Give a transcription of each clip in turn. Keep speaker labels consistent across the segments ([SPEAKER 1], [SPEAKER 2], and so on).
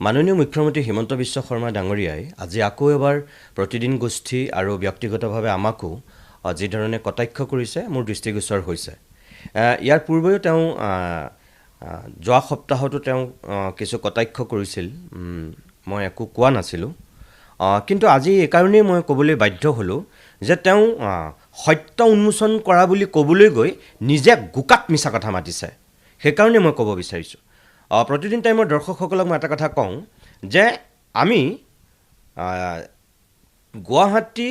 [SPEAKER 1] মাননীয় মুখ্যমন্ত্ৰী হিমন্ত বিশ্ব শৰ্মা ডাঙৰীয়াই আজি আকৌ এবাৰ প্ৰতিদিন গোষ্ঠী আৰু ব্যক্তিগতভাৱে আমাকো যিধৰণে কটাক্ষ কৰিছে মোৰ দৃষ্টিগোচৰ হৈছে। ইয়াৰ পূৰ্বেও তেওঁ যোৱা সপ্তাহতো তেওঁ কিছু কটাক্ষ কৰিছিল, মই একো কোৱা নাছিলোঁ। কিন্তু আজি এইকাৰণেই মই ক'বলৈ বাধ্য হ'লোঁ যে তেওঁ সত্য উন্মোচন কৰা বুলি ক'বলৈ গৈ নিজে গোকাত মিছা কথা মাতিছে। সেইকাৰণে মই ক'ব বিচাৰিছোঁ। প্ৰতিদিন টাইমৰ দৰ্শকসকলক মই এটা কথা কওঁ যে আমি গুৱাহাটী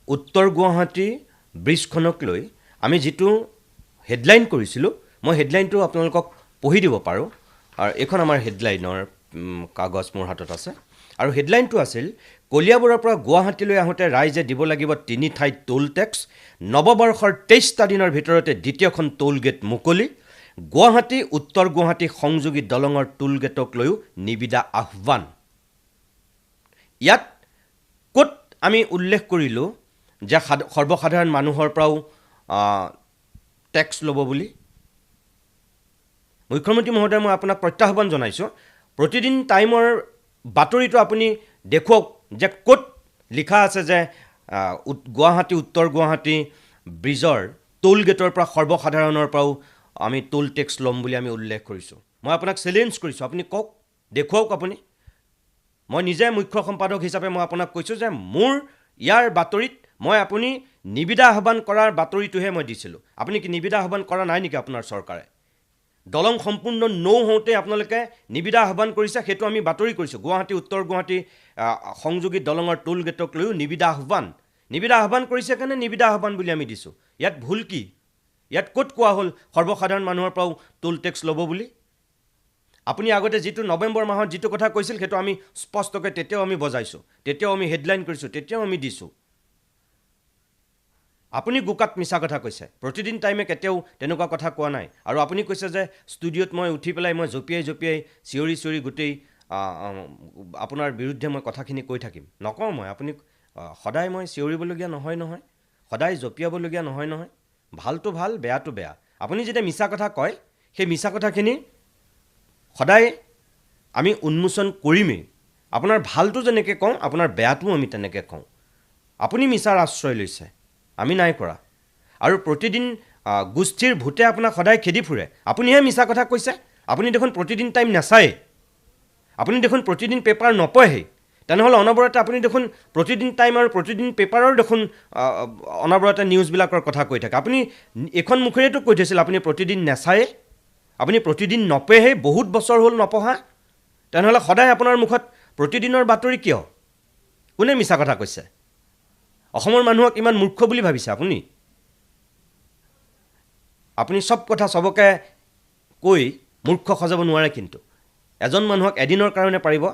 [SPEAKER 1] উত্তৰ গুৱাহাটী ব্ৰিজখনক লৈ আমি যিটো হেডলাইন কৰিছিলোঁ, মই হেডলাইনটো আপোনালোকক পঢ়ি দিব পাৰোঁ। আৰু এইখন আমাৰ হেডলাইনৰ কাগজ মোৰ হাতত আছে। আৰু হেডলাইনটো আছিল, কলিয়াবৰৰ পৰা গুৱাহাটীলৈ আহোঁতে ৰাইজে দিব লাগিব 3 ঠাইত টোল টেক্স, নৱবৰ্ষৰ 23টা দিনৰ ভিতৰতে দ্বিতীয়খন টোল গেট মুকলি, গুৱাহাটী উত্তৰ গুৱাহাটী সংযোগী দলঙৰ টোল গেটক লৈও নিবিদা আহ্বান। ইয়াত ক'ত আমি উল্লেখ কৰিলোঁ যে সৰ্বসাধাৰণ মানুহৰ পৰাও টেক্স ল'ব বুলি? মুখ্যমন্ত্ৰী মহোদয়, মই আপোনাক প্ৰত্যাহ্বান জনাইছোঁ, প্ৰতিদিন টাইমৰ বাতৰিটো আপুনি দেখুৱাওক যে ক'ত লিখা আছে যে গুৱাহাটী উত্তৰ গুৱাহাটী ব্ৰিজৰ টোল গেটৰ পৰা সৰ্বসাধাৰণৰ পৰাও আমি টোল টেক্স ল'ম বুলি আমি উল্লেখ কৰিছোঁ। মই আপোনাক চেলেঞ্জ কৰিছোঁ, আপুনি কওক, দেখুৱাওক আপুনি। মই নিজে মুখ্য সম্পাদক হিচাপে মই আপোনাক কৈছোঁ যে মোৰ ইয়াৰ বাতৰিত আপুনি নিবিদা আহ্বান কৰাৰ বাতৰিটোহে মই দিছিলোঁ। আপুনি কি নিবিদা আহ্বান কৰা নাই নেকি? আপোনাৰ চৰকাৰে দলং সম্পূৰ্ণ হওঁতে আপোনালোকে নিবিদা আহ্বান কৰিছে, সেইটো আমি বাতৰি কৰিছোঁ। গুৱাহাটী উত্তৰ গুৱাহাটী সংযোগী দলঙৰ টোল গেটক লৈও নিবিদা আহ্বান কৰিছে কাৰণে নিবিদা আহ্বান বুলি আমি দিছোঁ। ইয়াত ভুল কি? ইয়াত ক'ত কোৱা হ'ল সৰ্বসাধাৰণ মানুহৰ পৰাও টোল টেক্স ল'ব বুলি? আপুনি আগতে যিটো নৱেম্বৰ মাহত যিটো কথা কৈছিল সেইটো আমি স্পষ্টকৈ তেতিয়াও আমি বজাইছোঁ, তেতিয়াও আমি হেডলাইন কৰিছোঁ, তেতিয়াও আমি দিছোঁ। আপুনি গোকাত মিছা কথা কৈছে। প্ৰতিদিন টাইমে কেতিয়াও তেনেকুৱা কথা কোৱা নাই। আৰু আপুনি কৈছে যে ষ্টুডিঅ'ত মই উঠি পেলাই মই জঁপিয়াই চিঞৰি গোটেই আপোনাৰ বিৰুদ্ধে মই কথাখিনি কৈ থাকিম। নকওঁ মই। আপুনি সদায় মই চিঞৰিবলগীয়া নহয়, সদায় জঁপিয়াবলগীয়া নহয়। ভালটো ভাল, বেয়াটো বেয়া। আপুনি যেতিয়া মিছা কথা কয়, সেই মিছা কথাখিনি সদায় আমি উন্মোচন কৰিমেই। আপোনাৰ ভালটো যেনেকৈ কওঁ, আপোনাৰ বেয়াটোও আমি তেনেকৈ কওঁ। আপুনি মিছাৰ আশ্ৰয় লৈছে, আমি নাই কৰা। আৰু প্ৰতিদিন গোষ্ঠীৰ ভূতে আপোনাক সদায় খেদি ফুৰে। আপুনিহে মিছা কথা কৈছে। আপুনি দেখোন প্ৰতিদিন টাইম নাচায়, আপুনি দেখোন প্ৰতিদিন পেপাৰ নপঢ়েই। তেনেহ'লে অনবৰতে আপুনি দেখোন প্ৰতিদিন টাইম আৰু প্ৰতিদিন পেপাৰৰ দেখোন অনবৰতে নিউজবিলাকৰ কথা কৈ থাকে। আপুনি এইখন মুখেৰেতো কৈ থৈছিল আপুনি প্ৰতিদিন নাচায়ে, আপুনি প্ৰতিদিন নপঢ়েই, বহুত বছৰ হ'ল নপঢ়া। তেনেহ'লে সদায় আপোনাৰ মুখত প্ৰতিদিনৰ বাতৰি কিয়? কোনে মিছা কথা কৈছে? অসমৰ মানুহক ইমান মূৰ্খ বুলি ভাবিছে আপুনি? আপুনি চব কথা চবকে কৈ মূৰ্খ সজাব নোৱাৰে। কিন্তু এজন মানুহক এদিনৰ কাৰণে পাৰিব,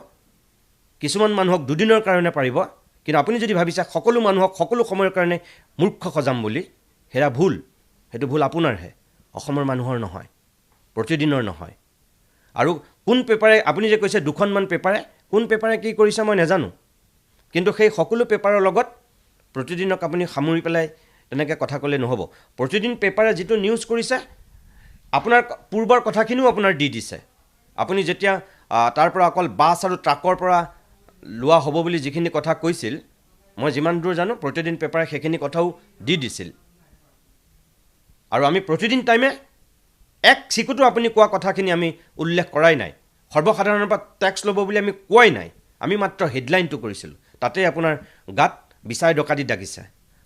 [SPEAKER 1] কিছুমান মানুহক দুদিনৰ কাৰণে পাৰিব। কিন্তু আপুনি যদি ভাবিছে সকলো মানুহক সকলো সময়ৰ কাৰণে মূৰ্খ সজাম বুলি, সেয়া ভুল। সেইটো ভুল আপোনাৰহে, অসমৰ মানুহৰ নহয়, প্ৰতিদিনৰ নহয়। আৰু কোন পেপাৰে, আপুনি যে কৈছে 2খনমান পেপাৰে, কোন পেপাৰে কি কৰিছে মই নাজানো। কিন্তু সেই সকলো পেপাৰৰ লগত প্ৰতিদিনক আপুনি সামৰি পেলাই তেনেকৈ কথা ক'লে নহ'ব। প্ৰতিদিন পেপাৰে যিটো নিউজ কৰিছে, আপোনাৰ পূৰ্বৰ কথাখিনিও আপোনাৰ দি দিছে। আপুনি যেতিয়া তাৰ পৰা অকল বাছ আৰু ট্ৰাকৰ পৰা লোৱা হ'ব বুলি যিখিনি কথা কৈছিল, মই যিমান দূৰ জানো প্ৰতিদিন পেপাৰে সেইখিনি কথাও দি দিছিল। আৰু আমি প্ৰতিদিন টাইমে এক চিকুটো আপুনি কোৱা কথাখিনি আমি উল্লেখ কৰাই নাই। সৰ্বসাধাৰণৰ পৰা টেক্স ল'ব বুলি আমি কোৱাই নাই। আমি মাত্ৰ হেডলাইনটো কৰিছিলোঁ। তাতেই আপোনাৰ গাত বিচাই ডকাতি দাগিছে।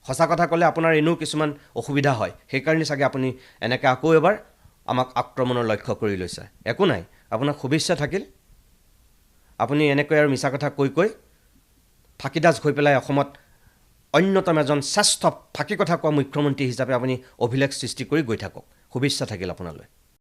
[SPEAKER 1] সঁচা কথা ক'লে আপোনাৰ এনেও কিছুমান অসুবিধা হয়, সেইকাৰণে চাগে আপুনি এনেকৈ আকৌ এবাৰ আমাক আক্ৰমণৰ লক্ষ্য কৰি লৈছে। একো নাই, আপোনাক শুভেচ্ছা থাকিল। আপুনি এনেকৈ আৰু মিছা কথা কৈ ফাঁকিদাজ হৈ পেলাই অসমত অন্যতম এজন শ্ৰেষ্ঠ ফাঁকি কথা কোৱা মুখ্যমন্ত্ৰী হিচাপে আপুনি অভিলেখ সৃষ্টি কৰি গৈ থাকক। শুভেচ্ছা থাকিল আপোনালৈ।